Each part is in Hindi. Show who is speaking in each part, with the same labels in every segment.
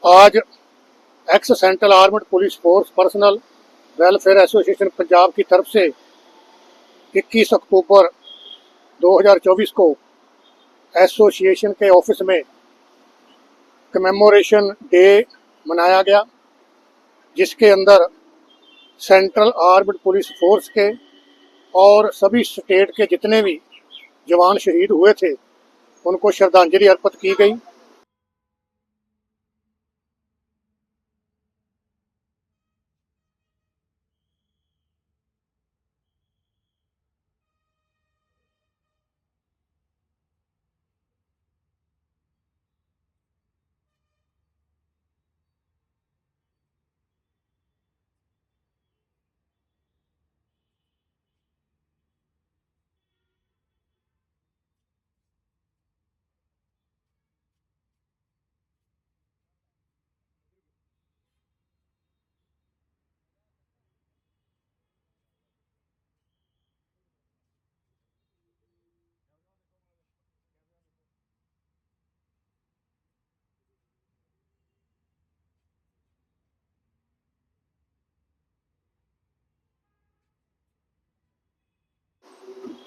Speaker 1: आज ex central armed police force personnel welfare association Punjab की तरफ से 21 अक्टूबर 2024 को एसोसिएशन के ऑफिस में कमेमोरेशन डे मनाया गया, जिसके अंदर सेंट्रल आर्मड पुलिस फोर्स के और सभी स्टेट के जितने भी जवान शहीद हुए थे उनको श्रद्धांजलि अर्पित की गई।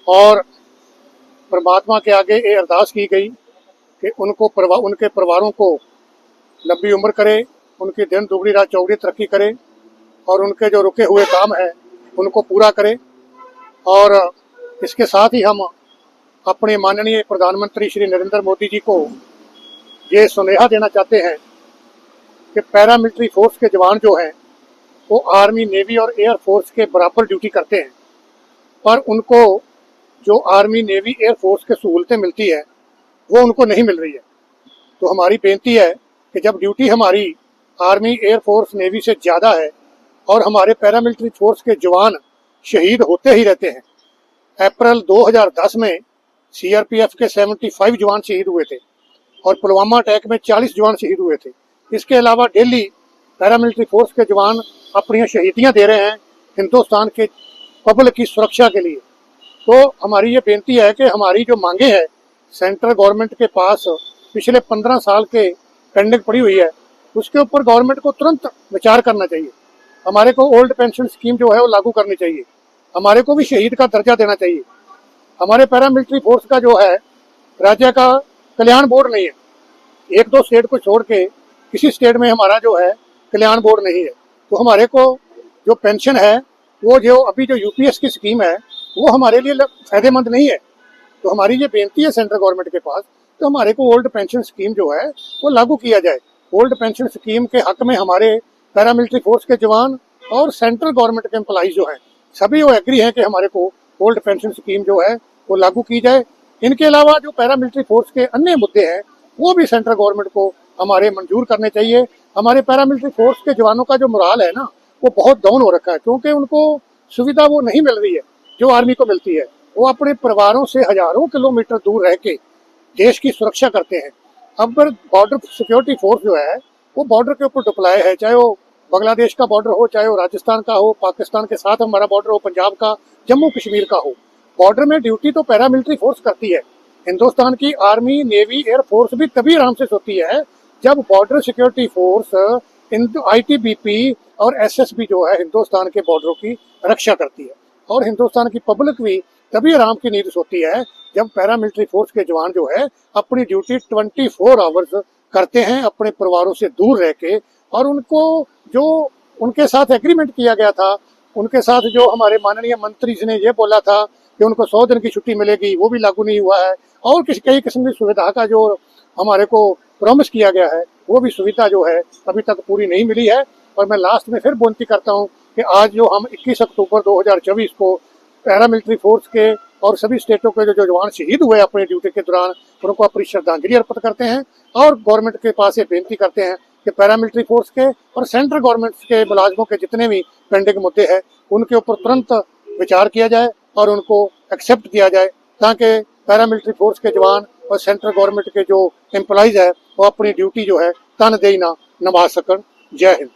Speaker 1: और परमात्मा के आगे ये अरदास की गई कि उनके परिवारों को लंबी उम्र करे, उनकी दिन दुगनी रात चौगनी तरक्की करे और उनके जो रुके हुए काम है उनको पूरा करे। और इसके साथ ही हम अपने माननीय प्रधानमंत्री श्री नरेंद्र मोदी जी को ये सुनेहा देना चाहते हैं कि पैरामिलिट्री फोर्स के जवान जो हैं वो आर्मी, नेवी और एयर फोर्स के बराबर ड्यूटी करते हैं, पर उनको जो आर्मी, नेवी, एयर फोर्स के सहूलतें मिलती है वो उनको नहीं मिल रही है। तो हमारी बेनती है कि जब ड्यूटी हमारी आर्मी, एयर फोर्स, नेवी से ज़्यादा है और हमारे पैरामिलिट्री फोर्स के जवान शहीद होते ही रहते हैं। अप्रैल 2010 में सीआरपीएफ के 75 जवान शहीद हुए थे और पुलवामा अटैक में 40 जवान शहीद हुए थे। इसके अलावा डेली पैरामिलिट्री फोर्स के जवान अपनी शहीदियाँ दे रहे हैं हिंदुस्तान के पब्लिक की सुरक्षा के लिए। तो हमारी ये बेनती है कि हमारी जो मांगे हैं सेंट्रल गवर्नमेंट के पास पिछले 15 साल के पेंडिंग पड़ी हुई है, उसके ऊपर गवर्नमेंट को तुरंत विचार करना चाहिए। हमारे को ओल्ड पेंशन स्कीम जो है वो लागू करनी चाहिए, हमारे को भी शहीद का दर्जा देना चाहिए। हमारे पैरामिलिट्री फोर्स का जो है राज्य का कल्याण बोर्ड नहीं है, एक दो स्टेट को छोड़ के किसी स्टेट में हमारा जो है कल्याण बोर्ड नहीं है। तो हमारे को जो पेंशन है वो जो अभी जो यूपीएस की स्कीम है वो हमारे लिए फायदेमंद नहीं है। तो हमारी ये बेनती है सेंट्रल गवर्नमेंट के पास, तो हमारे को ओल्ड पेंशन स्कीम जो है वो लागू किया जाए। ओल्ड पेंशन स्कीम के हक में हमारे पैरामिलिट्री फोर्स के जवान और सेंट्रल गवर्नमेंट के एम्प्लॉइज जो हैं सभी वो एग्री हैं कि हमारे को ओल्ड पेंशन स्कीम जो है वो लागू की जाए। इनके अलावा जो पैरामिलिट्री फोर्स के अन्य मुद्दे हैं वो भी सेंट्रल गवर्नमेंट को हमारे मंजूर करने चाहिए। हमारे पैरामिलिट्री फोर्स के जवानों का जो मोराल है ना वो बहुत डाउन हो रखा है, क्योंकि उनको सुविधा वो नहीं मिल रही है जो आर्मी को मिलती है। वो अपने परिवारों से हजारों किलोमीटर दूर रह के देश की सुरक्षा करते हैं। अब बॉर्डर सिक्योरिटी फोर्स जो है वो बॉर्डर के ऊपर डिप्लॉय है, चाहे वो बांग्लादेश का बॉर्डर हो, चाहे वो राजस्थान का हो, पाकिस्तान के साथ हमारा बॉर्डर हो, पंजाब का, जम्मू कश्मीर का हो। बॉर्डर में ड्यूटी तो पैरामिलिट्री फोर्स करती है। हिंदुस्तान की आर्मी, नेवी, एयर फोर्स भी तभी आराम से सोती है जब बॉर्डर सिक्योरिटी फोर्स, आईटीबीपी और एसएसबी जो है हिंदुस्तान के बॉर्डरों की रक्षा करती है। और हिंदुस्तान की पब्लिक भी तभी आराम की नींद सोती है जब पैरामिलिट्री फोर्स के जवान जो है अपनी ड्यूटी 24 आवर्स करते हैं अपने परिवारों से दूर रह के। और उनको जो उनके साथ एग्रीमेंट किया गया था, उनके साथ जो हमारे माननीय मंत्री जी ने ये बोला था कि उनको 100 दिन की छुट्टी मिलेगी, वो भी लागू नहीं हुआ है। और कई किस्म की सुविधा का जो हमारे को प्रॉमिस किया गया है वो भी सुविधा जो है अभी तक पूरी नहीं मिली है। और मैं लास्ट में फिर विनती करता हूँ कि आज जो हम 21 अक्टूबर 2024 को पैरामिलिट्री फोर्स के और सभी स्टेटों के जो जवान शहीद हुए अपने ड्यूटी के दौरान उनको अपनी श्रद्धांजलि अर्पित करते हैं और गवर्नमेंट के पास ये बेनती करते हैं कि पैरामिलिट्री फोर्स के और सेंट्रल गवर्नमेंट के मुलाजमों के जितने भी पेंडिंग मुद्दे हैं उनके ऊपर तुरंत विचार किया जाए और उनको एक्सेप्ट किया जाए, ताकि पैरामिलिट्री फोर्स के जवान और सेंट्रल गवर्नमेंट के जो एम्प्लॉइज है वो अपनी ड्यूटी जो है तनदेही ना निभा सकन। जय हिंद।